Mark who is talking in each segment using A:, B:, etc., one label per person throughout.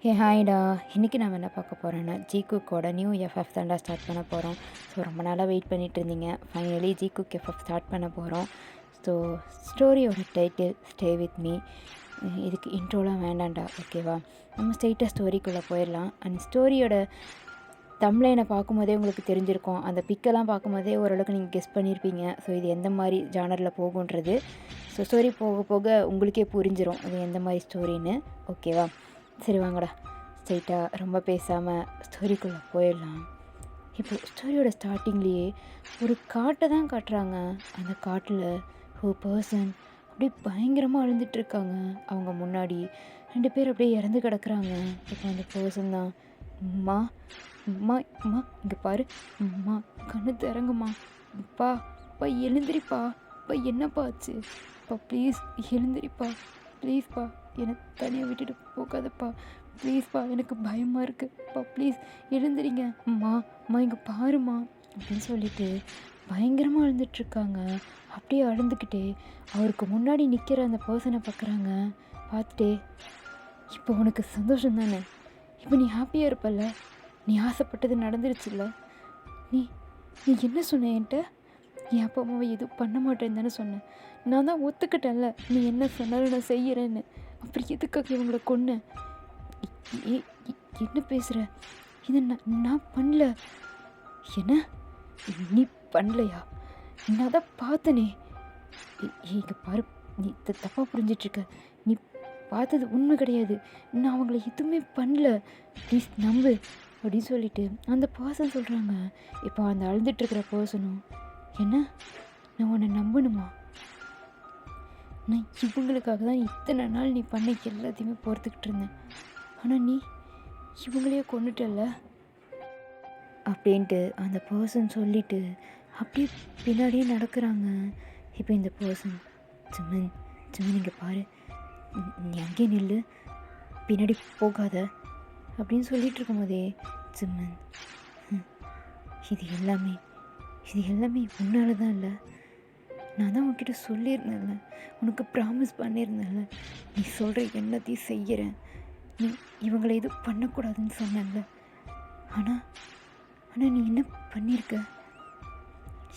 A: ஹாய்டா. இன்றைக்கி நம்ம என்ன பார்க்க போகிறோன்னா ஜிகுக்கோட நியூ எஃப்எஃப் தான்டா ஸ்டார்ட் பண்ண போகிறோம். ஸோ ரொம்ப நாளாக வெயிட் பண்ணிட்டு இருந்தீங்க. ஃபைனலி ஜிகுக் எஃப்எஃப் ஸ்டார்ட் பண்ண போகிறோம். ஸோ ஸ்டோரியோட டைட்டில் ஸ்டே வித் மீ. இதுக்கு இன்ட்ரோலாம் வேண்டாம்டா, ஓகேவா? நம்ம ஸ்ட்ரெயிட்டாக ஸ்டோரிக்குள்ளே போயிடலாம். அண்ட் ஸ்டோரியோட தம்ப்லைனை பார்க்கும்போதே உங்களுக்கு தெரிஞ்சிருக்கும். அந்த பிக்கெல்லாம் பார்க்கும்போதே ஓரளவுக்கு நீங்கள் கெஸ் பண்ணியிருப்பீங்க. ஸோ இது எந்த மாதிரி ஜானரில் போகுன்றது. ஸோ ஸ்டோரி போக போக உங்களுக்கே புரிஞ்சிடும் அது எந்த மாதிரி ஸ்டோரின்னு, ஓகேவா? சரி வாங்கடா, ஸ்ட்ரைட்டாக ரொம்ப பேசாமல் ஸ்டோரிக்குள்ளே போயிடலாம். இப்போ ஸ்டோரியோட ஸ்டார்டிங்லேயே ஒரு காட்டை தான் காட்டுறாங்க. அந்த காட்டில் ஒரு பர்சன் அப்படியே பயங்கரமாக அழுந்துட்டுருக்காங்க. அவங்க முன்னாடி 2 பேர் அப்படியே இறந்து கிடக்குறாங்க. இப்போ அந்த பர்சன் தான், அம்மா அம்மா அம்மா இங்கே பாரு, அம்மா கண்ணு திறங்குமா, அப்பா அப்பா எழுந்திரிப்பா, அப்பா என்னப்பா ஆச்சு, அப்பா ப்ளீஸ் எழுந்திரிப்பா, ப்ளீஸ்ப்பா என்னை தனியாக விட்டுட்டு போகாதப்பா, ப்ளீஸ்ப்பா எனக்கு பயமாக இருக்குப்பா, ப்ளீஸ் எழுந்திரிங்க, அம்மா அம்மா இங்கே பாருமா அப்படின்னு சொல்லிட்டு பயங்கரமாக அழுந்துட்டுருக்காங்க. அப்படியே அழுந்துக்கிட்டே அவருக்கு முன்னாடி நிற்கிற அந்த பர்சனை பார்க்குறாங்க. பார்த்துட்டே, இப்போ உனக்கு சந்தோஷம் தானே, இப்போ நீ ஹாப்பியாக இருப்பல்ல, நீ ஆசைப்பட்டது நடந்துருச்சுல்ல, நீ நீ என்ன சொன்ன என்கிட்ட, நீ அப்பா அம்மாவை எதுவும் பண்ண மாட்டேன்னு தானே சொன்னேன். நான் தான் ஒத்துக்கிட்டேன்ல, நீ என்ன சொன்னாலும் நான் செய்கிறேன்னு. அப்புறம் எதுக்காக இவங்களை கொன்னேன்? என்ன பேசுகிற? இதை நான் பண்ணல. என்ன, நீ பண்ணலையா? நான் தான் பார்த்தனே. இங்கே பாரு, நீ தப்பாக புரிஞ்சிட்ருக்க. நீ பார்த்தது உண்மை கிடையாது. நான் அவங்கள எதுவுமே பண்ணல, ப்ளீஸ் நம்பு அப்படின்னு சொல்லிட்டு அந்த பர்சன் சொல்கிறாங்க. இப்போ அந்த அழுதுட்டுருக்கிற பர்சனும், என்ன நான் உன்னை நம்பணுமா? நான் இவங்களுக்காக தான் இத்தனை நாள் நீ பண்ண எல்லாத்தையுமே பொறுத்துக்கிட்டு இருந்தேன். ஆனால் நீ இவங்களையே கொண்டுட்டல்ல அப்படின்ட்டு அந்த பர்சன் சொல்லிவிட்டு அப்படியே பின்னாடியே நடக்கிறாங்க. இப்போ இந்த பர்சன், ஜிமன் ஜிமன் இங்கே பாரு, நீ அங்கேயே நில்லு, பின்னாடி போகாத அப்படின்னு சொல்லிட்டு இருக்கும் போதே, ஜிமன் இது எல்லாமே உன்னால தான் இல்லை, நான் தான் உன்கிட்ட சொல்லியிருந்தேன்ல, உனக்கு ப்ராமிஸ் பண்ணியிருந்தேன்ல, நீ சொல்கிற எல்லாத்தையும் செய்கிறேன், நீ இவங்களை எதுவும் பண்ணக்கூடாதுன்னு சொன்னேன்ல, ஆனால் நீ என்ன பண்ணியிருக்க?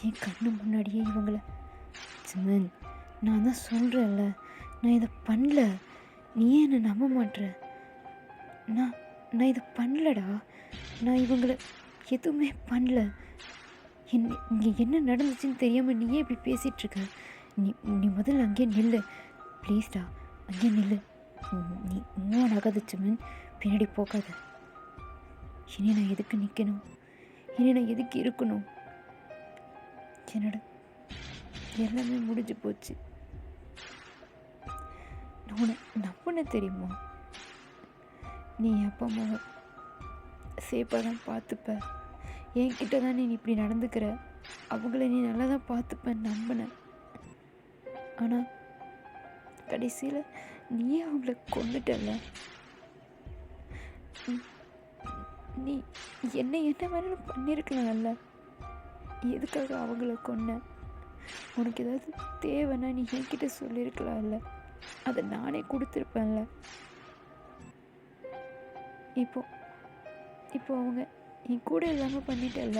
A: என் கண்ணு முன்னாடியே இவங்களை, ஜிமன் நான் தான் சொல்கிறேன்ல, நான் இதை பண்ணல, நீ ஏன் என்னை நம்ப மாட்டுற? நான் இதை பண்ணலடா, நான் இவங்களை எதுவுமே பண்ணல. இங்கே என்ன நடந்துச்சுன்னு தெரியாமல் நீயே இப்படி பேசிகிட்ருக்க. நீ முதல்ல அங்கேயே நில்லு, ப்ளீஸ்டா அங்கேயே நில்லு, நீ மூவ் ஆகாத ஜிமன், பின்னாடி போகாத. இனி நான் எதுக்கு நிற்கணும்? இனி நான் எதுக்கு இருக்கணும்? என்னோட எல்லாமே முடிஞ்சு போச்சு. நான் உன்னை நம்பின தெரியுமா? நீ அப்பா அம்மாவை சேஃபாக தான் பார்த்துப்ப, என்கிட்ட தான் நீ இப்படி நடந்துக்கிற, அவங்கள நீ நல்லா தான் பார்த்துப்பேன் நம்பினேன். ஆனால் கடைசியில் நீயே அவங்கள கொண்டுட்டல. நீ என்ன வேணாலும் பண்ணியிருக்கலாம்ல, எதுக்காக அவங்கள கொன்ன? உனக்கு ஏதாவது தேவைன்னா நீ என்கிட்ட சொல்லியிருக்கலாம்ல, அதை நானே கொடுத்துருப்பேன்ல. இப்போ அவங்க என் கூட இல்லாமல் பண்ணிட்டல,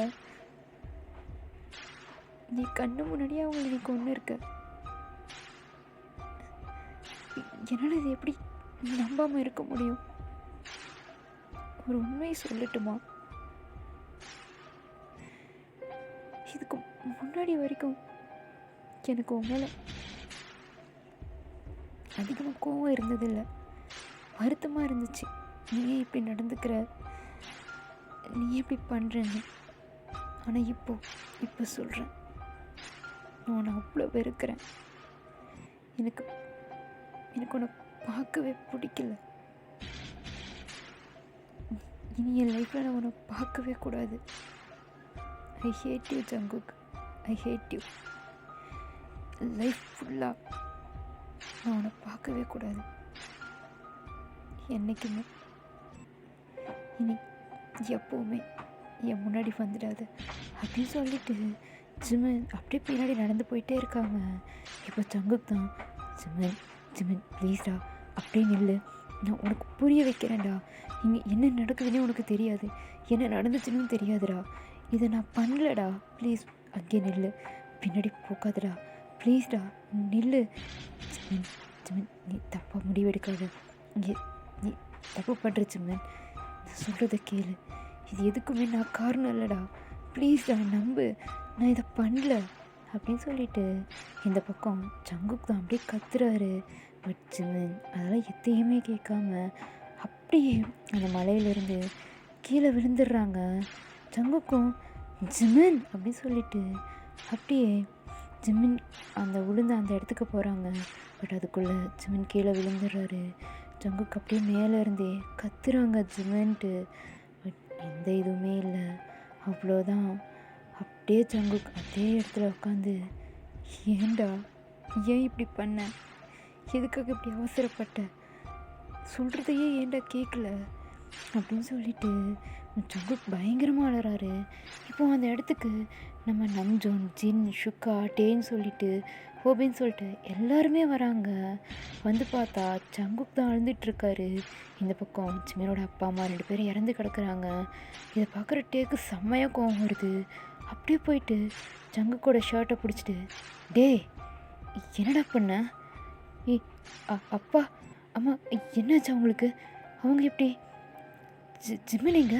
A: நீ கண்ணு முன்னாடியே அவங்கள நீ கொண்டு இருக்க. என்னால் இது எப்படி நம்பாமல் இருக்க முடியும்? ஒரு உண்மையை சொல்லட்டுமா? இதுக்கு முன்னாடி வரைக்கும் எனக்கு உன் மேலே அதிகமாக கோவம் இருந்ததில்லை, வருத்தமாக இருந்துச்சு. நீ ஏன் இப்படி நடந்துக்கிற, நீ எப்படி பண்ணுறேன்னு. ஆனால் இப்போ சொல்கிறேன், நான் உன்னை அவ்வளோ வெறுக்கிறேன். எனக்கு உன்னை பார்க்கவே பிடிக்கல. இனி என் லைஃப்பில் நான் உன்னை பார்க்கவே கூடாது. I hate you Jungkook, I hate you. Life ஃபுல்லாக நான் உன்னை பார்க்கவே கூடாது என்றைக்குமே. இனி எப்போவுமே என் முன்னாடி வந்துடாது அப்படின்னு சொல்லிட்டு ஜிமன் அப்படியே பின்னாடி நடந்து போயிட்டே இருக்காங்க. இப்போ ஜங்குக் தான், ஜிமன் ப்ளீஸ்டா அப்படியே நில்லு, நான் உனக்கு புரிய வைக்கிறேன்டா. இங்கே என்ன நடக்குதுன்னே உனக்கு தெரியாது, என்ன நடந்துச்சுன்னு தெரியாதுடா. இதை நான் பண்ணலடா. ப்ளீஸ் அங்கே நில்லு, பின்னாடி போக்காதடா, ப்ளீஸ்டா நில்லு. ஜிமின், ஜிமின் நீ தப்பாக முடிவெடுக்காத. நீ தப்பு பண்ணுற ஜிமின், நான் சொல்கிறத கேளு. இது எதுக்குமே நான் காரணம் இல்லைடா. ப்ளீஸ்டா நம்பு, நான் இதை பண்ணல அப்படின்னு சொல்லிட்டு இந்த பக்கம் ஜங்குக் தான் அப்படியே கத்துறாரு. பட் ஜிமின் அதெல்லாம் எதையுமே கேட்காம அப்படியே அந்த மலையிலேருந்து கீழே விழுந்துடுறாங்க. ஜங்குக்கும் ஜிமின் அப்படின்னு சொல்லிட்டு அப்படியே ஜிமின் அந்த விழுந்த அந்த இடத்துக்கு போகிறாங்க. பட் அதுக்குள்ளே ஜிமின் கீழே விழுந்துடுறாரு. ஜங்குக்கு அப்படியே மேலே இருந்தே கத்துறாங்க ஜிமின்ட்டு. பட் எந்த இதுவுமே இல்லை. அவ்வளோதான். அப்படியே ஜங்குக் அதே இடத்துல உட்காந்து, ஏன்டா, ஏன் இப்படி பண்ண, எதுக்காக இப்படி அவசரப்பட்ட, சொல்கிறதையே ஏன்டா கேட்கல அப்படின்னு சொல்லிட்டு ஜங்குக் பயங்கரமாக அலறாரு. இப்போ அந்த இடத்துக்கு நம்ம நம்ஜூன், ஜின், ஷுக்கா, டேன்னு சொல்லிட்டு ஹோபின்னு சொல்லிட்டு எல்லாருமே வராங்க. வந்து பார்த்தா ஜங்குக் தான் அழுந்துட்டுருக்காரு. இந்த பக்கம் ஜிமினோட அப்பா அம்மா 2 பேரும் இறந்து கிடக்குறாங்க. இதை பார்க்குற டேக்கு செம்மையாக கோவம் வருது. அப்படியே போயிட்டு ஜங்குக்கோட ஷர்ட்டை பிடிச்சிட்டு, டே என்னடா பண்ண, அப்பா அம்மா என்னாச்சு அவங்களுக்கு, அவங்க எப்படி, ஜிமின் எங்க,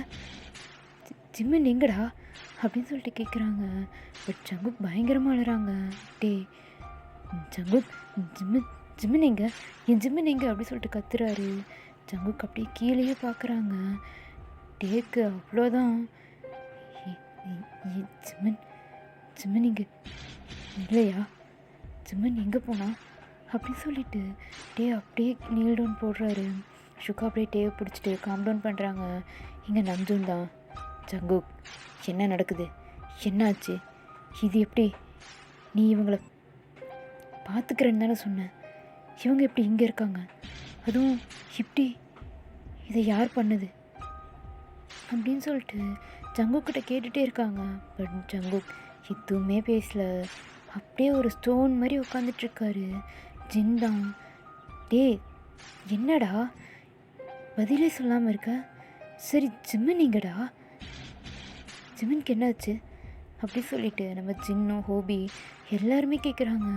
A: ஜிமின் எங்கடா அப்படின்னு சொல்லிட்டு கேட்குறாங்க. பட் ஜங்குக் பயங்கரமாக அழுறாங்க. டே ஜங்குக், ஜிமின், ஜிமின் எங்க, என் ஜிமின் எங்க அப்படின்னு சொல்லிட்டு கத்துறாரு. ஜங்குக் அப்படியே கீழேயே பார்க்குறாங்க. டேக்கு அவ்வளோதான். ஜிமின், ஜிமின் இங்கே இல்லையா, ஜிமின் எங்கே போனா அப்படின்னு சொல்லிட்டு டே அப்படியே நீல் டவுன் போடுறாரு. ஷுக்கா அப்படியே டேவை பிடிச்சிட்டு காம் டவுன் பண்ணுறாங்க. இங்கே நம்ஜூன் தான். ஜங்குக் என்ன நடக்குது, என்னாச்சு, இது எப்படி, நீ இவங்களை பார்த்துக்கிறேன்னு தானே சொன்னேன், இவங்க எப்படி இங்கே இருக்காங்க, அதுவும் இப்படி, இதை யார் பண்ணுது அப்படின்னு சொல்லிட்டு ஜங்குக்கிட்ட கேட்டுகிட்டே இருக்காங்க. பட் ஜங்குக் எதுவுமே பேசல. அப்படியே ஒரு ஸ்டோன் மாதிரி உட்காந்துட்ருக்காரு. ஜின் தான், டே என்னடா பதிலே சொல்லாமல் இருக்க, சரி ஜிமின் எங்கடா, ஜிமின்க்கு என்னாச்சு அப்படி சொல்லிட்டு நம்ம ஜின்னும் ஹோபி எல்லாருமே கேட்குறாங்க.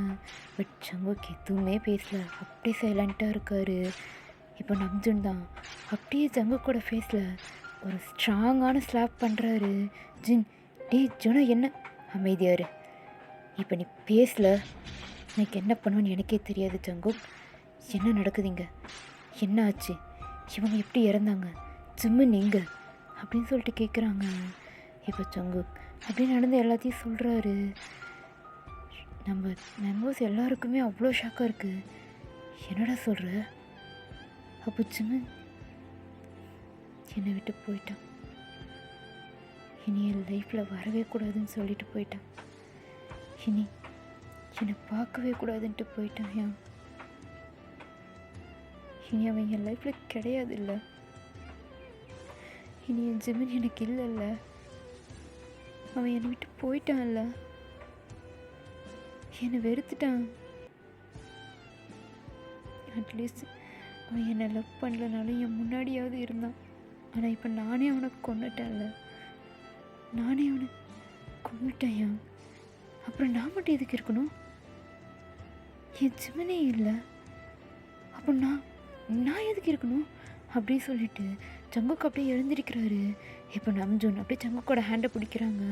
A: பட் ஜங்குக் எதுவுமே பேசல, அப்படியே சைலண்ட்டாக இருக்கார். இப்போ நம்ஜூன் தான் அப்படியே ஜங்குக்கோட ஃபேஸில் ஒரு ஸ்ட்ராங்கான ஸ்லாப் பண்ணுறாரு. ஜின், டே ஜோனா என்ன, அமைதியாரு, இப்போ நீ பேசல, எனக்கு என்ன பண்ணுவேன்னு எனக்கே தெரியாது. ஜங்குக் என்ன நடக்குதுங்க, என்ன ஆச்சு, இவங்க எப்படி இறந்தாங்க, ஜிமின் எங்கே அப்படின்னு சொல்லிட்டு கேட்குறாங்க. இப்போ ஜங்குக் அப்படியே நடந்து எல்லாத்தையும் சொல்கிறாரு. நம்ம மெம்பர்ஸ் எல்லாருக்குமே அவ்வளோ ஷாக்காக இருக்குது. என்னடா சொல்கிற, அப்போ ஜிமின் என்னை விட்டு போயிட்டான், இனி என் லைஃப்பில் வரவே கூடாதுன்னு சொல்லிட்டு போயிட்டான், இனி என்னை பார்க்கவே கூடாதுன்ட்டு போயிட்டான். இனி அவன் என் லைஃப்பில் கிடையாது இல்லை, இனி என் ஜிமின் எனக்கு இல்லைல்ல, அவன் என்னை விட்டு போயிட்டான்ல, என்னை வெறுத்துட்டான். அட்லீஸ்ட் அவன் என்னை லவ் பண்ணலனாலும் என் முன்னாடியாவது இருந்தான். ஆனால் இப்போ நானே அவனை கொன்னுட்டேன்ல, நானே அவனை கொன்னுட்டேன். அப்புறம் நான் மட்டும் எதுக்கு இருக்கணும், என் ஜிமினே இல்லை, அப்போ நான் எதுக்கு இருக்கணும் அப்படின்னு சொல்லிட்டு ஜங்குக் அப்படியே எழுந்திருக்கிறாரு. இப்போ நம்ஜூன் அப்படியே ஜங்குக்கோட ஹேண்டை பிடிக்கிறாங்க.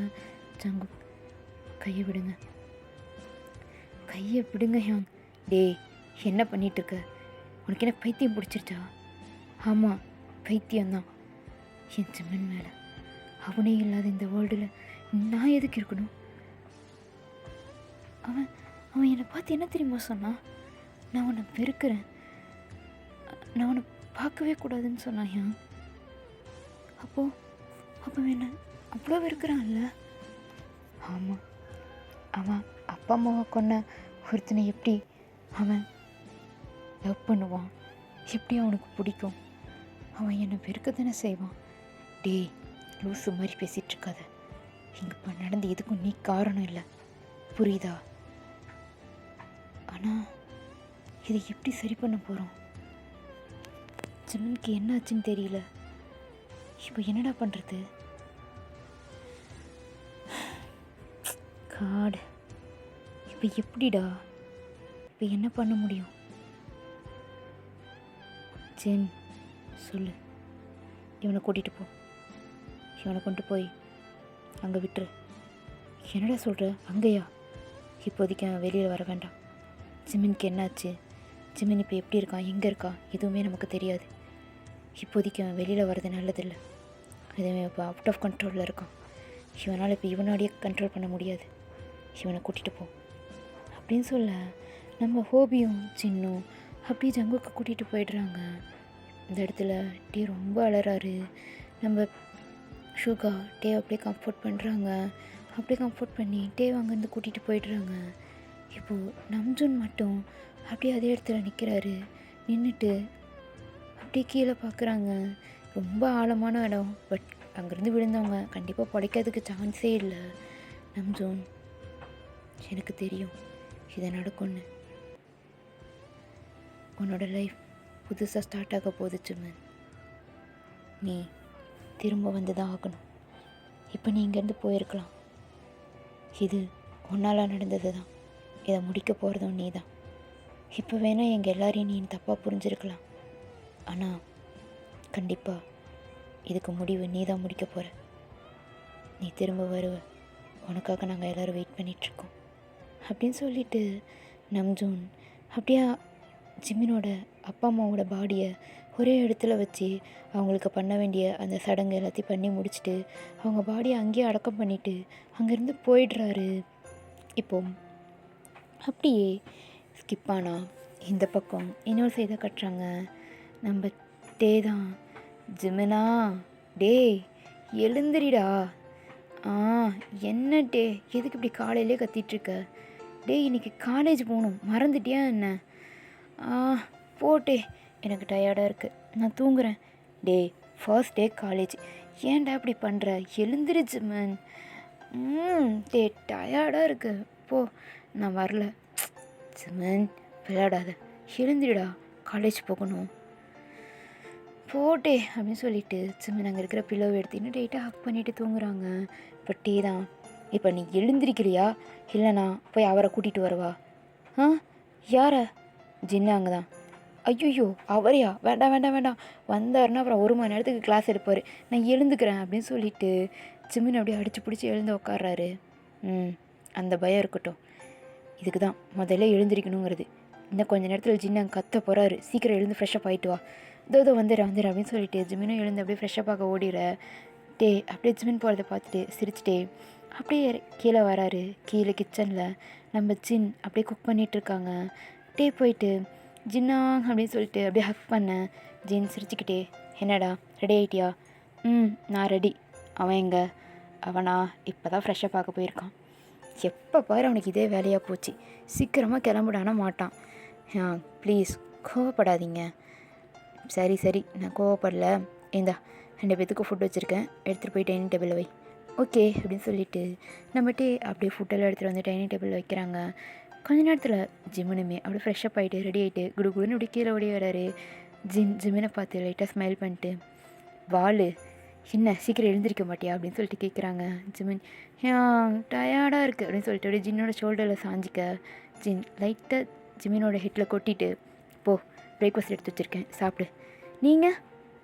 A: ஜங்குக் கையை விடுங்க, கையை விடுங்க ஹியாங். டே என்ன பண்ணிகிட்ருக்க, உனக்கு என்ன பைத்தியம் பிடிச்சிருச்சா? ஆமாம் பைத்தியம்தான். என் ஜிமின் மேலே அவனே இல்லாத இந்த வேர்ல்டில் நான் எதுக்கு இருக்கணும்? அவன் அவன் என்னை பார்த்து என்ன தெரியுமா சொன்னான், நான் உன்னை வெறுக்கிறேன், நான் உன்னை பார்க்கவே கூடாதுன்னு சொன்னான். ஏன் அப்போ என்ன அவ்வளோ வெறுக்கிறான்ல? ஆமாம், அவன் அப்பா அம்மாவை கொன்ன ஒருத்தனை எப்படி அவன் லவ் பண்ணுவான், எப்படி அவனுக்கு பிடிக்கும், அவன் என்னை வெறுக்க தானே செய்வான். டே லூசு மாதிரி பேசிகிட்ருக்காத, இங்கே இப்போ நடந்து எதுக்கும் நீ காரணம் இல்லை, புரியுதா? ஆனால் இதை எப்படி சரி பண்ண போகிறோம்? ஜிமினுக்கு என்ன ஆச்சுன்னு தெரியல. இப்போ என்னடா பண்ணுறது? காடு, இப்போ எப்படிடா? இப்போ என்ன பண்ண முடியும்? ஜின், சொல்லு. இவனை கூட்டிகிட்டு போ. இவனை கொண்டு போய் அங்கே விட்டுரு. என்னடா சொல்கிற? அங்கேயா? இப்போதைக்கு அவன் வெளியில் வர வேண்டாம். ஜிமினுக்கு என்னாச்சு? ஜிமின் இப்போ எப்படி இருக்கான், எங்கே இருக்கான், எதுவுமே நமக்கு தெரியாது. இப்போதைக்கு அவன் வெளியில் வர்றது நல்லதில்லை. இதுவே இப்போ அவுட் ஆஃப் கண்ட்ரோலில் இருக்கான். இவனால் இப்போ இவனாலேயே கண்ட்ரோல் பண்ண முடியாது. இவனை கூட்டிகிட்டு போ அப்படின்னு சொல்ல, நம்ம ஹோபியும் சின்னும் அப்படியே ஜங்குக்கு கூட்டிகிட்டு போயிடுறாங்க. இந்த இடத்துல டே ரொம்ப அலறாரு. நம்ம ஷுகா டே அப்படியே கம்ஃபர்ட் பண்ணுறாங்க. அப்படியே கம்ஃபர்ட் பண்ணி டேவை அங்கேருந்து கூட்டிகிட்டு போயிடுறாங்க. இப்போது நம்ஜூன் மட்டும் அப்படியே அதே இடத்துல நிற்கிறாரு. நின்றுட்டு அப்படியே கீழே பார்க்குறாங்க. ரொம்ப ஆழமான இடம். பட் அங்கேருந்து விழுந்தவங்க கண்டிப்பாக பிழைக்கிறதுக்கு சான்ஸே இல்லை. நம்ஜூன், எனக்கு தெரியும் இதை நடக்கும்னு. உன்னோட லைஃப் புதுசாக ஸ்டார்ட் ஆக போகுது ஜிமின். நீ திரும்ப வந்து தான் ஆகணும். இப்போ நீ இங்கேருந்து போயிருக்கலாம். இது உன்னால் நடந்தது தான். இதை முடிக்க போகிறதும் நீ தான். இப்போ வேணால் எங்கள் எல்லாரையும் நீ தப்பாக புரிஞ்சிருக்கலாம். ஆனால் கண்டிப்பாக இதுக்கு முடிவு நீ தான் முடிக்க போகிற. நீ திரும்ப வருவ. உனக்காக நாங்கள் எல்லோரும் வெயிட் பண்ணிகிட்ருக்கோம் அப்படின்னு சொல்லிட்டு நம்ஜூன் அப்படியே ஜிமினோட அப்பா அம்மாவோட பாடியை ஒரே இடத்துல வச்சு அவங்களுக்கு பண்ண வேண்டிய அந்த சடங்கு எல்லாத்தையும் பண்ணி முடிச்சுட்டு அவங்க பாடியை அங்கேயே அடக்கம் பண்ணிவிட்டு அங்கேருந்து போயிடுறாரு. இப்போ அப்படியே ஸ்கிப் ஆனால் இந்த பக்கம் இன்னொரு செய்த கட்டுறாங்க. நம்ம டே தான். ஜிமினா, டே எழுந்திரிடா. என்ன டே, எதுக்கு இப்படி காலையிலே கத்திகிட்ருக்க? டே இன்றைக்கி காலேஜ் போகணும், மறந்துட்டியா என்ன? போட்டே, எனக்கு டயர்டாக இருக்குது, நான் தூங்குறேன். டே ஃபர்ஸ்ட் டே காலேஜ், ஏன்டா இப்படி பண்ணுற? எழுந்திரி ஜிமன். டே டயர்டாக இருக்கு, போ, நான் வரல. ஜிமன் விளையாடாத, எழுந்திரிடா, காலேஜ் போகணும். போட்டே அப்படின்னு சொல்லிட்டு ஜிமன் அங்கே இருக்கிற பில்லோவை எடுத்துன்னு டேட்டாக ஹக் பண்ணிவிட்டு தூங்குறாங்க. இப்போ டே தான், இப்போ நீ எழுந்திரிக்கிறியா இல்லைனா போய் அவரை கூட்டிகிட்டு வரவா? யாரை? ஜின்னு அங்கே தான். ஐயோ அவரையா? வேண்டாம் வேண்டாம் வேண்டாம், வந்தாருன்னா அப்புறம் 1 மணி நேரத்துக்கு கிளாஸ் எடுப்பார், நான் எழுந்துக்கிறேன் அப்படின்னு சொல்லிட்டு ஜிமின் அப்படியே அடித்து பிடிச்சி எழுந்து உட்கார்றாரு. அந்த பயம் இருக்கட்டும், இதுக்கு தான் முதல்ல எழுந்திரிக்கணுங்கிறது. இன்னும் கொஞ்சம் நேரத்தில் ஜின்னு அங்கே கத்த போகிறாரு, சீக்கிரம் எழுந்து ஃப்ரெஷ்ஷப் ஆகிட்டு வா, இதோ வந்துடுறேன் அப்படின்னு சொல்லிட்டு ஜிமினும் எழுந்து அப்படியே ஃப்ரெஷ்ஷப் ஆக ஓடிற. டே அப்படியே ஜிமின் போகிறத பார்த்துட்டு சிரிச்சிட்டே அப்படியே கீழே வராரு. கீழே கிச்சனில் நம்ம ஜின் அப்படியே குக் பண்ணிகிட்ருக்காங்க. டே போயிட்டு ஜின்னா அப்படின்னு சொல்லிட்டு அப்படியே ஹக் பண்ணேன். ஜின் சிரிச்சுக்கிட்டே, என்னடா ரெடி ஆகிட்டியா? நான் ரெடி. அவன் எங்கே? அவனா இப்போ தான் ஃப்ரெஷ்ஷாக பார்க்க போயிருக்கான். எப்போ பாரு அவனுக்கு இதே வேலையாக போச்சு, சீக்கிரமாக கிளம்பிடானா மாட்டான். ப்ளீஸ் கோவப்படாதீங்க. சரி சரி, நான் கோவப்படல. இந்தா 2 பேத்துக்கு ஃபுட் வச்சுருக்கேன், எடுத்துகிட்டு போய் டைனிங் டேபிளில் வை. ஓகே அப்படின்னு சொல்லிவிட்டு நம்மகிட்டே அப்படியே ஃபுட்டெல்லாம் எடுத்துகிட்டு வந்து டைனிங் டேபிளில் வைக்கிறாங்க. கொஞ்ச நேரத்தில் ஜிம்முனுமே அப்படியே ஃப்ரெஷ்ஷப் ஆகிட்டு ரெடி ஆகிட்டு குடுகுடுன்னு அப்படி கீழே ஓடி வராரு. ஜிம்மினை பார்த்து லைட்டாக ஸ்மைல் பண்ணிட்டு, வாளு என்ன சீக்கிரம் எழுந்திரிக்க மாட்டியா அப்படின்னு சொல்லிட்டு கேட்குறாங்க. ஜிமின் டயர்டாக இருக்குது அப்படின்னு சொல்லிட்டு அப்படியே ஜின்னோட ஷோல்டரில் சாஞ்சிக்க. ஜின் லைட்டாக ஜிமினோட ஹெட்டில் கொட்டிட்டு, போ பிரேக்ஃபாஸ்ட் எடுத்து வச்சுருக்கேன் சாப்பிடு. நீங்கள்?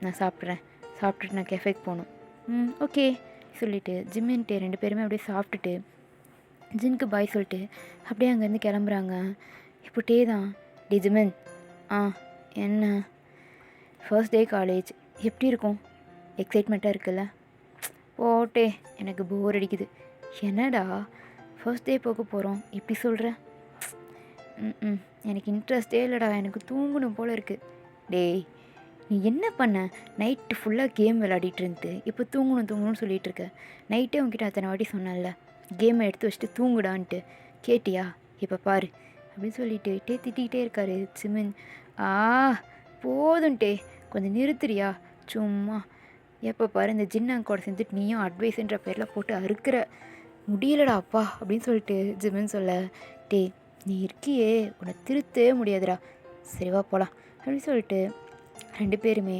A: நான் சாப்பிட்றேன், சாப்பிட்டுட்டு நான் கேஃபேக்கு போகணும். ஓகே சொல்லிவிட்டு ஜிம்மின்ட்டு 2 பேருமே அப்படியே சாப்பிட்டுட்டு ஜின்க்கு பாய் சொல்லிட்டு அப்படியே அங்கேருந்து கிளம்புறாங்க. இப்போ டே தான். டே ஜிமின், என்ன ஃபர்ஸ்ட் டே காலேஜ் எப்படி இருக்கும்? எக்ஸைட்மெண்ட்டாக இருக்குல்ல? ஓட்டே எனக்கு போர் அடிக்குது. என்னடா ஃபர்ஸ்ட் டே போக போகிறோம் இப்படி சொல்கிற? எனக்கு இன்ட்ரெஸ்டே இல்லைடா, எனக்கு தூங்கணும் போல் இருக்குது. டேய் நீ என்ன பண்ண? நைட்டு ஃபுல்லாக கேம் விளையாடிட்டு இருந்து இப்போ தூங்கணும்னு சொல்லிகிட்டு இருக்க. நைட்டே உங்ககிட்ட அத்தனை வாட்டி சொன்னேன்ல கேமை எடுத்து வச்சுட்டு தூங்குடான்ட்டு, கேட்டியா? இப்போ பாரு அப்படின்னு சொல்லிட்டு டே திட்டிகிட்டே இருக்காரு ஜிமின். போதும் டே, கொஞ்சம் நிறுத்துறியா? சும்மா எப்போ பாரு இந்த ஜின்னாங்கோட செஞ்சுட்டு நீயும் அட்வைஸுன்ற பேரில் போட்டு அறுக்கிற, முடியலடா அப்பா அப்படின்னு சொல்லிட்டு ஜிமின் சொல்ல, டே நீ இருக்கியே, உன்னை திருத்தவே முடியாதுடா, சரிவா போகலாம் அப்படின்னு சொல்லிட்டு 2 பேருமே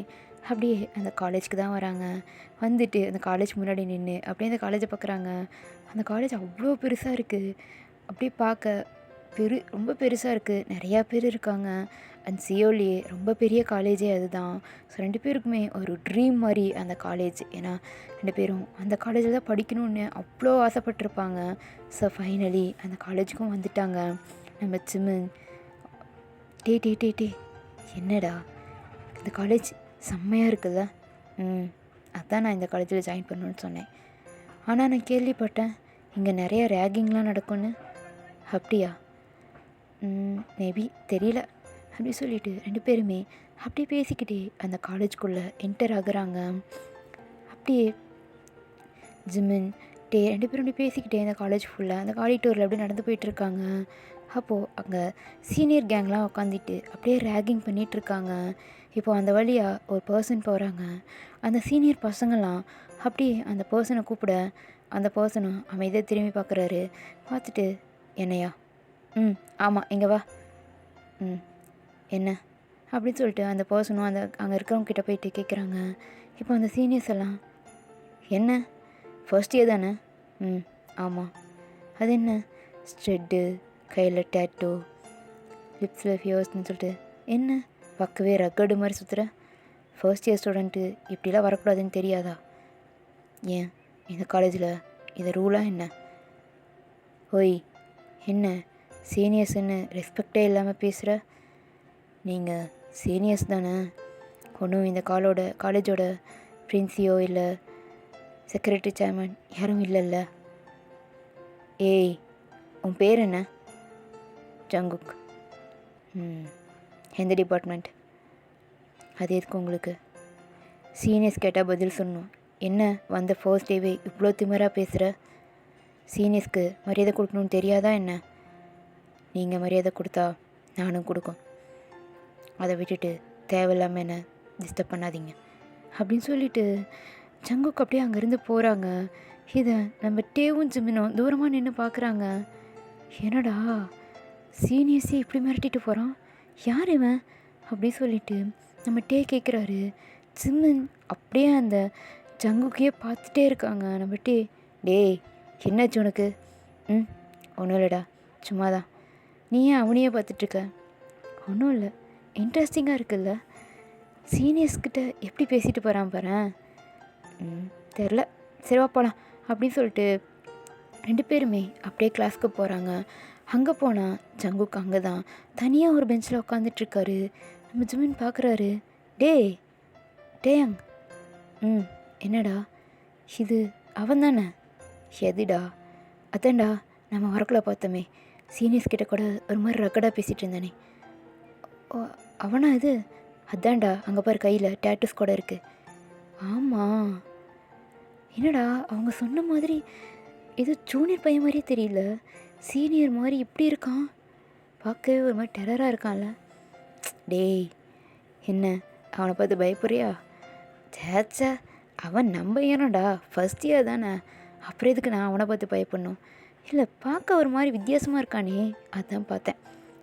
A: அப்படியே அந்த காலேஜுக்கு தான் வராங்க. வந்துட்டு அந்த காலேஜ் முன்னாடி நின்று அப்படியே அந்த காலேஜை பார்க்குறாங்க. அந்த காலேஜ் அவ்வளோ பெருசாக இருக்குது. அப்படியே பார்க்க ரொம்ப பெருசாக இருக்குது. நிறையா பேர் இருக்காங்க. அண்ட் சியோலியே ரொம்ப பெரிய காலேஜே அதுதான். ஸோ 2 பேருக்குமே ஒரு ட்ரீம் மாதிரி அந்த காலேஜ். ஏன்னா 2 பேரும் அந்த காலேஜில் தான் படிக்கணும்னு அவ்வளோ ஆசைப்பட்டிருப்பாங்க. ஸோ ஃபைனலி அந்த காலேஜுக்கும் வந்துட்டாங்க. நம்ம ஜிமின், டே டே டே டே என்னடா இந்த காலேஜ் செம்மையாக இருக்குல்ல. அதான் நான் இந்த காலேஜில் ஜாயின் பண்ணணுன்னு சொன்னேன். ஆனால் நான் கேள்விப்பட்டேன் இங்கே நிறைய ரேகிங்லாம் நடக்கும்னு. அப்படியா? மேபி தெரியல. அப்படி சொல்லிவிட்டு 2 பேருமே அப்படியே பேசிக்கிட்டே அந்த காலேஜுக்குள்ளே என்டர் ஆகுறாங்க. அப்படியே ஜிமின், 2 பேரும் அப்படி பேசிக்கிட்டே அந்த காலேஜ் ஃபுல்லாக அந்த ஆடிட்டோரியில் அப்படியே நடந்து போயிட்டுருக்காங்க. அப்போது அங்கே சீனியர் கேங்லாம் உட்காந்துட்டு அப்படியே ரேகிங் பண்ணிகிட்ருக்காங்க. இப்போது அந்த வழியாக ஒரு பர்சன் போகிறாங்க. அந்த சீனியர் பசங்கள்லாம் அப்படியே அந்த பர்சனை கூப்பிட அந்த பர்சனும் அமைதியாக திரும்பி பார்க்குறாரு. பார்த்துட்டு, என்னையா? ஆமாம், இங்கே வா. என்ன அப்படின்னு சொல்லிட்டு அந்த பர்சனும் அந்த அங்கே இருக்கிறவங்க கிட்ட போயிட்டு கேட்குறாங்க. இப்போ அந்த சீனியர்ஸ் எல்லாம், என்ன ஃபர்ஸ்ட் இயர் தானே? ஆமாம். அது என்ன ஸ்ட்ரெட்டு, கையில் டேட்டோ, லிப்ஸில் ஃபியர்ஸ்ன்னு சொல்லிட்டு என்ன பக்கவே ரக்கடு மாதிரி சுற்றுற? ஃபர்ஸ்ட் இயர் ஸ்டூடெண்ட்டு இப்படிலாம் வரக்கூடாதுன்னு தெரியாதா? ஏன் இந்த காலேஜில் இது ரூலாக என்ன? ஓய், என்ன சீனியர்ஸுன்னு ரெஸ்பெக்டே இல்லாமல் பேசுகிற? நீங்கள் சீனியர்ஸ் தானே? ஒன்றும் இந்த காலேஜோட பிரின்சியோ இல்லை செக்ரட்டரி சேர்மன் யாரும் இல்லைல்ல? ஏய், உன் பேர் என்ன? ஜங்குக். எந்த டிபார்ட்மெண்ட்? அது எதுக்கு உங்களுக்கு? சீனியர்ஸ் கேட்டால் பதில் சொல்லணும். என்ன வந்த ஃபர்ஸ்ட் டேவே இவ்வளோ திமிராக பேசுகிற? சீனியர்ஸ்க்கு மரியாதை கொடுக்கணுன்னு தெரியாதா என்ன? நீங்கள் மரியாதை கொடுத்தா நானும் கொடுக்கும். அதை விட்டுட்டு தேவையில்லாமல் என்ன டிஸ்டர்ப் பண்ணாதீங்க அப்படின்னு சொல்லிவிட்டு ஜங்குக் அப்படியே அங்கேருந்து போகிறாங்க. இதை நம்ம டேவும் ஜிமினும் தூரமாக நின்று பார்க்குறாங்க. என்னடா சீனியர்ஸே இப்படி மிரட்டிட்டு போகிறான், யார் இவன் அப்படி சொல்லிட்டு நம்ம டே கேட்குறாரு. ஜிமின் அப்படியே அந்த ஜங்குக்கையே பார்த்துட்டே இருக்காங்க. நம்ம டேய் என்னாச்சு உனக்கு? ஒன்றும் இல்லைடா, சும்மா தான். நீ ஏன் அவனையே பார்த்துட்ருக்க? ஒன்றும் இல்லை, இன்ட்ரெஸ்டிங்காக இருக்குல்ல, சீனியர்ஸ்கிட்ட எப்படி பேசிட்டு போகிறான் பாரேன். தெரில, சரிவா போகலாம் அப்படின்னு சொல்லிட்டு 2 பேருமே அப்படியே கிளாஸ்க்கு போகிறாங்க. அங்கே போனால் ஜங்குக் அங்கே தான் தனியாக ஒரு பெஞ்சில் உட்காந்துட்ருக்காரு. நம்ம ஜிமின் பார்க்குறாரு. டேயாங், என்னடா இது அவன் தானே? எதுடா? அதான்டா நம்ம வரக்குள்ள பார்த்தோமே, சீனியர்ஸ் கிட்ட கூட ஒரு மாதிரி ரக்கடாக பேசிகிட்டு இருந்தானே. ஓ, அவனா இது? அதான்டா அங்கே பாரு கையில் டேட்டூஸ் கூட இருக்குது. ஆமாம். என்னடா அவங்க சொன்ன மாதிரி ஏதோ ஜூனியர் பையன் மாதிரியே தெரியல, சீனியர் மாதிரி இப்படி இருக்கான், பார்க்கவே ஒரு மாதிரி டெரராக இருக்கான்ல. டேய் என்ன அவனை பார்த்து பயப்படுறியா? சேச்சா, அவன் நம்ம ஏனோடா ஃபஸ்ட் இயர் தானே, அப்புறம் எதுக்கு நான் அவனை பார்த்து பயப்படணும்? இல்லை, பார்க்க ஒரு மாதிரி வித்தியாசமாக இருக்கானே, அதான் பார்த்தேன்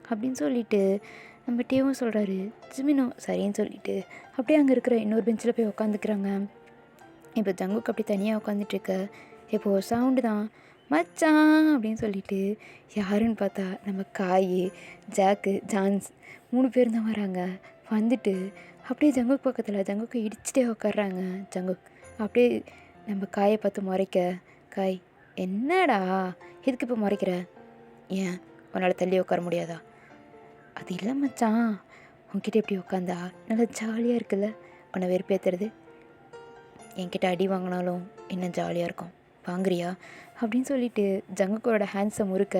A: அப்படின்னு சொல்லிட்டு நம்ம டேவும் சொல்கிறாரு. ஜிமினும் சரின்னு சொல்லிட்டு அப்படியே அங்கே இருக்கிற இன்னொரு பெஞ்சில் போய் உட்காந்துக்கிறாங்க. இப்போ ஜங்குக் அப்படி தனியாக உட்காந்துட்ருக்க. இப்போது சவுண்டு தான், மச்சான் அப்படின்னு சொல்லிட்டு யாருன்னு பார்த்தா நம்ம காய், ஜாக்கு, ஜான்ஸ் 3 பேர் தான் வராங்க. வந்துட்டு அப்படியே ஜங்குக் பக்கத்தில் ஜங்குக்கை இடிச்சிட்டே உட்காடுறாங்க. ஜங்குக் அப்படியே நம்ம காயை பார்த்து முறைக்க, காய் என்னடா எதுக்கு இப்போ முறைக்கிற? ஏன் உன்னால் தள்ளி உட்கார முடியாதா? அது இல்லை மச்சான், உன்கிட்ட எப்படி உட்காந்தா நல்லா ஜாலியாக இருக்குல்ல, உன்னை வெறுப்பேற்றுறது. என்கிட்ட அடி வாங்கினாலும் இன்னும் ஜாலியாக இருக்கும், வாங்குறியா அப்படின்னு சொல்லிட்டு ஜங்குக்கோட ஹேண்ட்ஸை முறுக்க,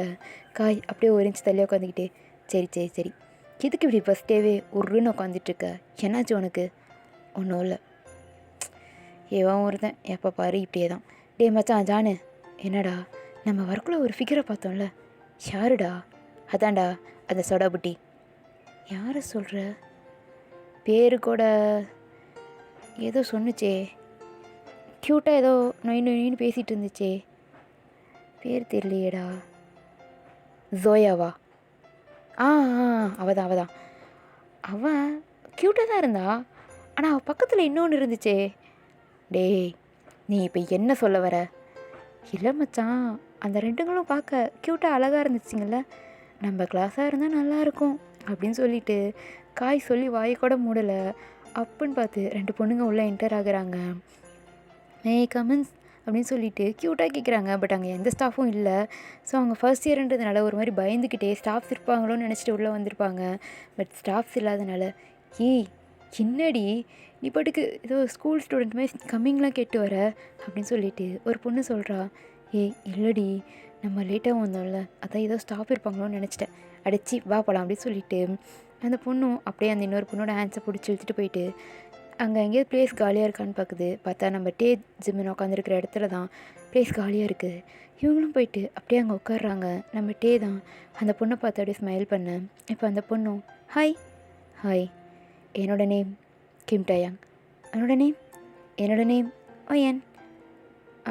A: காய் அப்படியே ஒரு இன்ச் தள்ளி உட்காந்துக்கிட்டே, சரி எதுக்கு இப்படி ஃபஸ்ட் டேவே உருன்னு உட்காந்துட்ருக்க, என்னாச்சு உனக்கு? ஒன்றும் இல்லை. ஏவன் ஒருத்தன் எப்போ பாரு இப்படியே தான். டே மச்சான் ஜானு, என்னடா நம்ம வரக்குள்ள ஒரு ஃபிகரை பார்த்தோம்ல, யாருடா? அதான்டா அந்த சோடா புட்டி. யாரை சொல்கிற? பேரு கூட ஏதோ சொன்னுச்சே, க்யூட்டாக ஏதோ நொயின்னு பேசிகிட்டு இருந்துச்சே, பேர் தெரியலையேடா. ஜோயாவா? அவதான் அவன் க்யூட்டாக தான் இருந்தா. ஆனால் அவள் பக்கத்தில் இன்னொன்று இருந்துச்சே. டேய், நீ இப்போ என்ன சொல்ல வர? இல்லை மச்சான், அந்த ரெண்டுங்களும் பார்க்க க்யூட்டாக அழகாக இருந்துச்சுங்கள, நம்ம கிளாஸாக இருந்தால் நல்லாயிருக்கும் அப்படின்னு சொல்லிட்டு காய் சொல்லி வாயை கூட மூடலை. அப்புடின்னு பார்த்து 2 பொண்ணுங்க உள்ளே என்டர் ஆகுறாங்க. மே கமன்ஸ் அப்படின்னு சொல்லிட்டு க்யூட்டாக கேட்குறாங்க. பட் அங்கே எந்த ஸ்டாஃபும் இல்லை. ஸோ அவங்க ஃபர்ஸ்ட் இயர்ன்றதுனால ஒரு மாதிரி பயந்துக்கிட்டே ஸ்டாஃப்ஸ் இருப்பாங்களோன்னு நினச்சிட்டு உள்ளே வந்திருப்பாங்க. பட் ஸ்டாஃப்ஸ் இல்லாதனால, ஏய் என்னடி நீ பாட்டுக்கு ஏதோ ஸ்கூல் ஸ்டூடெண்ட் மாதிரி கம்மிங்லாம் கேட்டு வர அப்படின்னு சொல்லிட்டு ஒரு பொண்ணு சொல்கிறா. ஏய் இல்லடி, நம்ம லேட்டாக வந்தோம்ல, அதான் ஏதோ ஸ்டாஃப் இருப்பாங்களோன்னு நினச்சிட்டேன், அடிச்சு வா போகலாம் அப்படின்னு சொல்லிட்டு அந்த பொண்ணும் அப்படியே அந்த இன்னொரு பொண்ணோட ஹேண்ட்ஸை பிடிச்சி இழுத்துட்டு போயிட்டு அங்கே எங்கேயாவது ப்ளேஸ் காலியாக இருக்கான்னு பார்க்குது. பார்த்தா நம்ம டே ஜிம்மின் உட்காந்துருக்கிற இடத்துல தான் ப்ளேஸ் காலியாக இருக்குது. இவங்களும் போயிட்டு அப்படியே அங்கே உட்காடுறாங்க. நம்ம டே தான் அந்த பொண்ணை பார்த்து அப்படியே ஸ்மைல் பண்ணேன். இப்போ அந்த பொண்ணும் ஹாய் ஹாய், என்னோட நேம் கிம் டயாங், என்னோட நேம் ஓயன்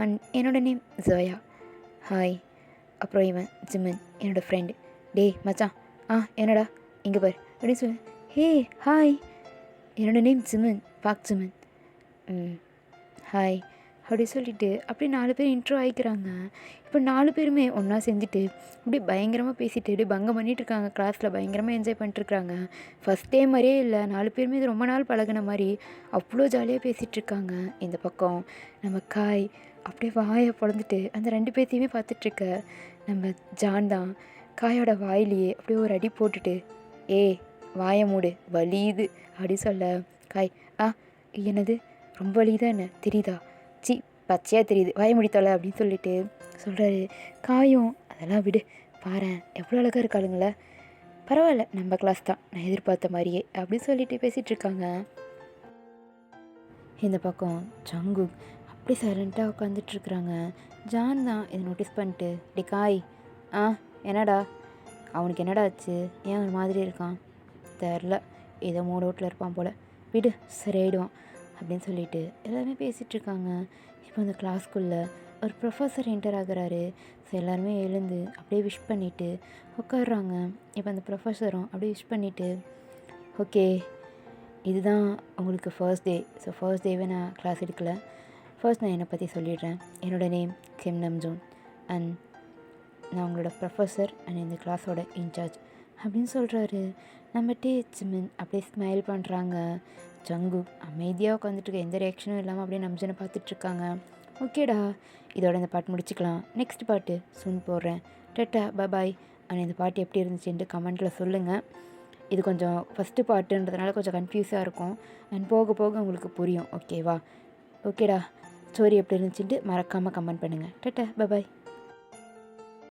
A: அண்ட் என்னோட நேம் ஜோயா. ஹாய். அப்புறம் இவன் ஜிம்மன் என்னோடய ஃப்ரெண்டு. டே மச்சான், என்னடா இங்கே பாரு அப்படின்னு சொல்லு. ஹே ஹாய், என்னோடய நேம் ஜிம்மன், பாக் ஜிம்மன். ஹாய் அப்படி சொல்லிவிட்டு அப்படியே 4 பேர் இன்ட்ரோ ஆகிக்கிறாங்க. இப்போ 4 பேருமே ஒன்றா செஞ்சுட்டு அப்படியே பயங்கரமாக பேசிட்டு அப்படியே பங்கம் பண்ணிகிட்ருக்காங்க. கிளாஸில் பயங்கரமாக என்ஜாய் பண்ணிட்டுருக்காங்க. ஃபஸ்ட் டே மாதிரியே இல்லை, 4 பேருமே இது ரொம்ப நாள் பழகின மாதிரி அவ்வளோ ஜாலியாக பேசிகிட்ருக்காங்க. இந்த பக்கம் நம்ம காய் அப்படியே வாயை பொழந்துட்டு அந்த 2 பேர்த்தையுமே பார்த்துட்ருக்க நம்ம ஜான் தான் காயோட வாயிலேயே அப்படியே ஒரு அடி போட்டுட்டு, வாயை மூடு வலியுது அப்படி சொல்ல, காய் என்னது ரொம்ப வலியுதா என்ன தெரியுதா? சி பச்சையாக தெரியுது, வாயை முடித்தல அப்படின்னு சொல்லிட்டு சொல்கிறாரு. காயும் அதெல்லாம் விடு, பாரேன் எவ்வளோ அழகாக இருக்காளுங்களே, பரவாயில்ல நம்ம கிளாஸ் தான், நான் எதிர்பார்த்த மாதிரியே அப்படின்னு சொல்லிட்டு பேசிகிட்ருக்காங்க. இந்த பக்கம் ஜங்கு அப்படி சைலண்ட்டாக உட்காந்துட்ருக்குறாங்க. ஜான் தான் இதை நோட்டீஸ் பண்ணிட்டு, டி காய் என்னடா அவனுக்கு என்னடா ஆச்சு, ஏன் ஒரு மாதிரி இருக்கான் தெரில, ஏதோ மூட் அவுட்டில் இருப்பான் போல், விடு சரியாயிடுவான் அப்படின்னு சொல்லிட்டு எல்லாருமே பேசிகிட்ருக்காங்க. இப்போ அந்த கிளாஸ்க்குள்ளே ஒரு ப்ரொஃபஸர் என்டர் ஆகுறாரு. ஸோ எல்லாருமே எழுந்து அப்படியே விஷ் பண்ணிவிட்டு உட்காடுறாங்க. இப்போ அந்த ப்ரொஃபஸரும் அப்படியே விஷ் பண்ணிவிட்டு, ஓகே இதுதான் உங்களுக்கு ஃபர்ஸ்ட் டே. ஸோ ஃபர்ஸ்ட் டேவே நான் கிளாஸ் எடுக்கலை. ஃபர்ஸ்ட் நான் என்னை பற்றி சொல்லிடுறேன். என்னோடய நேம் கிம் நம்ஜூன் அண்ட் நான் உங்களோட ப்ரொஃபஸர் அண்ட் இந்த கிளாஸோட இன்சார்ஜ் அப்படின்னு சொல்கிறாரு. நம்ம டே ஜிமின் அப்படியே ஸ்மைல் பண்ணுறாங்க. ஜங்கு அமைதியாக உட்காந்துட்டு எந்த ரியாக்ஷனும் இல்லாமல் அப்படியே நம்ஜனை பார்த்துட்ருக்காங்க. ஓகேடா, இதோட இந்த பாட்டு முடிச்சுக்கலாம். நெக்ஸ்ட் பாட்டு சூன் போடுறேன். டட்டா பாய். ஆனால் இந்த பாட்டு எப்படி இருந்துச்சுன்ட்டு கமெண்ட்டில் சொல்லுங்கள். இது கொஞ்சம் ஃபஸ்ட்டு பாட்டுன்றதுனால கொஞ்சம் கன்ஃபியூஸாக இருக்கும் அண்ட் போக போக உங்களுக்கு புரியும். ஓகேவா? ஓகேடா, ஸ்டோரி எப்படி இருந்துச்சுன்ட்டு மறக்காமல் கமெண்ட் பண்ணுங்கள். டட்டா பாய்.